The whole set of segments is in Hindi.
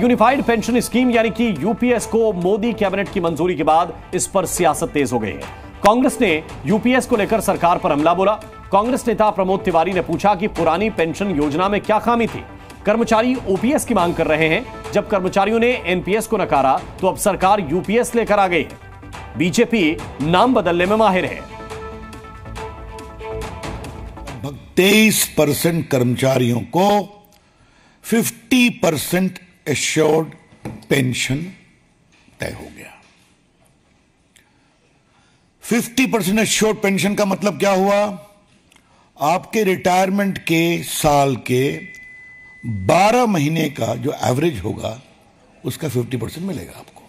यूनिफाइड पेंशन स्कीम यानी कि यूपीएस को मोदी कैबिनेट की मंजूरी के बाद इस पर सियासत तेज हो गई है। कांग्रेस ने यूपीएस को लेकर सरकार पर हमला बोला। कांग्रेस नेता प्रमोद तिवारी ने पूछा कि पुरानी पेंशन योजना में क्या खामी थी। कर्मचारी ओपीएस की मांग कर रहे हैं। जब कर्मचारियों ने एनपीएस को नकारा तो अब सरकार यूपीएस लेकर आ गई है। बीजेपी नाम बदलने में माहिर है। 23% कर्मचारियों को 50% एश्योर्ड पेंशन तय हो गया। 50% एश्योर्ड पेंशन का मतलब क्या हुआ? आपके रिटायरमेंट के साल के 12 महीने का जो एवरेज होगा उसका 50% मिलेगा आपको।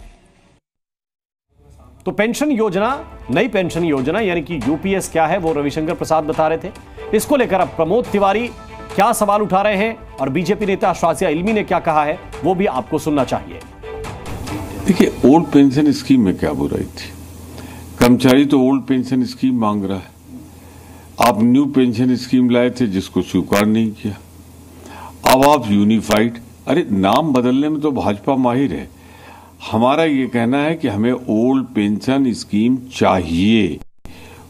तो पेंशन योजना, नई पेंशन योजना यानी कि यूपीएस क्या है वो रविशंकर प्रसाद बता रहे थे। इसको लेकर अब प्रमोद तिवारी क्या सवाल उठा रहे हैं और बीजेपी नेता शाजिया इल्मी ने क्या कहा है वो भी आपको सुनना चाहिए। देखिए, ओल्ड पेंशन स्कीम में क्या बुराई थी? कर्मचारी तो ओल्ड पेंशन स्कीम मांग रहा है। आप न्यू पेंशन स्कीम लाए थे जिसको स्वीकार नहीं किया। अब आप यूनिफाइड, अरे नाम बदलने में तो भाजपा माहिर है। हमारा ये कहना है कि हमें ओल्ड पेंशन स्कीम चाहिए,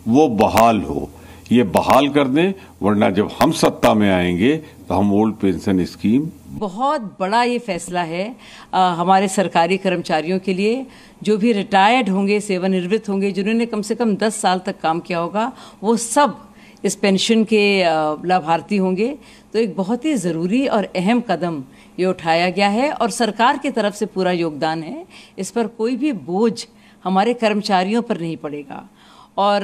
वो बहाल हो, ये बहाल कर दें, वरना जब हम सत्ता में आएंगे तो हम ओल्ड पेंशन स्कीम। बहुत बड़ा ये फैसला है हमारे सरकारी कर्मचारियों के लिए। जो भी रिटायर्ड होंगे, सेवानिवृत्त होंगे, जिन्होंने कम से कम 10 साल तक काम किया होगा, वो सब इस पेंशन के लाभार्थी होंगे। तो एक बहुत ही ज़रूरी और अहम कदम ये उठाया गया है और सरकार की तरफ से पूरा योगदान है। इस पर कोई भी बोझ हमारे कर्मचारियों पर नहीं पड़ेगा और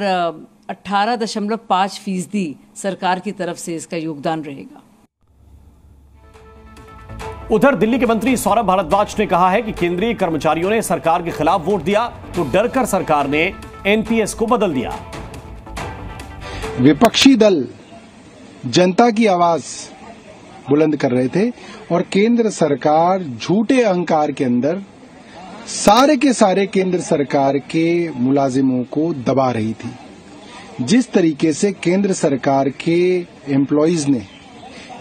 18.5% सरकार की तरफ से इसका योगदान रहेगा। उधर दिल्ली के मंत्री सौरभ भारद्वाज ने कहा है कि केंद्रीय कर्मचारियों ने सरकार के खिलाफ वोट दिया तो डरकर सरकार ने एनपीएस को बदल दिया। विपक्षी दल जनता की आवाज बुलंद कर रहे थे और केंद्र सरकार झूठे अहंकार के अंदर सारे के सारे केंद्र सरकार के मुलाजिमों को दबा रही थी। जिस तरीके से केंद्र सरकार के एम्प्लॉइज ने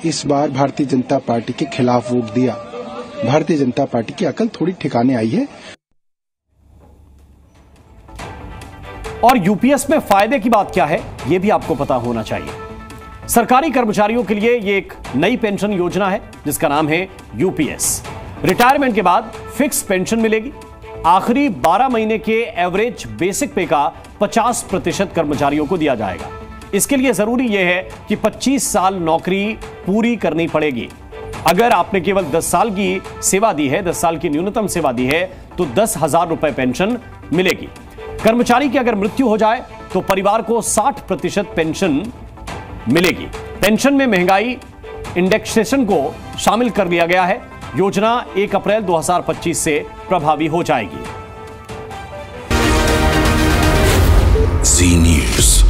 इस बार भारतीय जनता पार्टी के खिलाफ वोट दिया, भारतीय जनता पार्टी की अकल थोड़ी ठिकाने आई है। और यूपीएस में फायदे की बात क्या है यह भी आपको पता होना चाहिए। सरकारी कर्मचारियों के लिए यह एक नई पेंशन योजना है जिसका नाम है यूपीएस। रिटायरमेंट के बाद फिक्स पेंशन मिलेगी। आखिरी 12 महीने के एवरेज बेसिक पे का 50% कर्मचारियों को दिया जाएगा। इसके लिए जरूरी यह है कि 25 साल नौकरी पूरी करनी पड़ेगी। अगर आपने केवल 10 साल की सेवा दी है, 10 साल की न्यूनतम सेवा दी है तो 10,000 रुपए पेंशन मिलेगी। कर्मचारी की अगर मृत्यु हो जाए तो परिवार को 60% पेंशन मिलेगी। पेंशन में महंगाई इंडेक्सेशन को शामिल कर लिया गया है। योजना 1 अप्रैल 2025 से प्रभावी हो जाएगी। जी न्यूज़।